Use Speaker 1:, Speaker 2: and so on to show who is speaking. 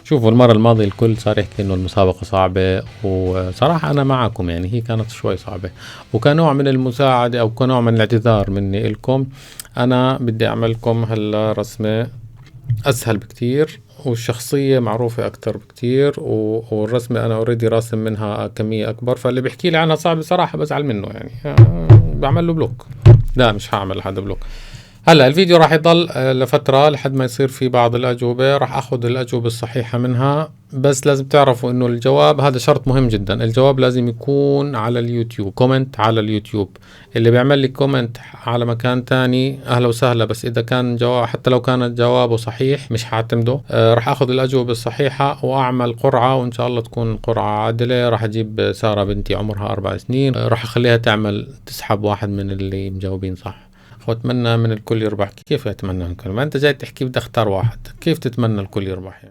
Speaker 1: شوفوا المرة الماضية الكل صار يحكي إنه المسابقة صعبة، وصراحة أنا معكم، يعني هي كانت شوي صعبة، وكنوع من المساعدة أو كنوع من الاعتذار مني إلكم، أنا بدي أعملكم هلا رسمة أسهل بكتير، والشخصية معروفة أكتر بكتير، والرسمة أنا أوريدي راسم منها كمية أكبر، فاللي بيحكي لي عنها صعبة صراحة بزعل منه، يعني بعمل له بلوك. لا مش هعمل حدا بلوك. هلا الفيديو راح يضل لفترة لحد ما يصير في بعض الأجوبة، راح أخذ الأجوبة الصحيحة منها، بس لازم تعرفوا إنه الجواب هذا شرط مهم جدا، الجواب لازم يكون على اليوتيوب، كومنت على اليوتيوب. اللي بيعمل لي كومنت على مكان تاني أهلا وسهلا، بس إذا كان جواب حتى لو كان جوابه صحيح مش هعتمده. راح أخذ الأجوبة الصحيحة وأعمل قرعة، وإن شاء الله تكون قرعة عادلة. راح أجيب سارة بنتي عمرها 4 سنين، راح أخليها تسحب واحد من اللي مجاوبين صح، واتمنى من الكل يربح. كيف اتمنى من الكل؟ ما انت جاي تحكي بدي اختار واحد، كيف تتمنى الكل يربح يعني؟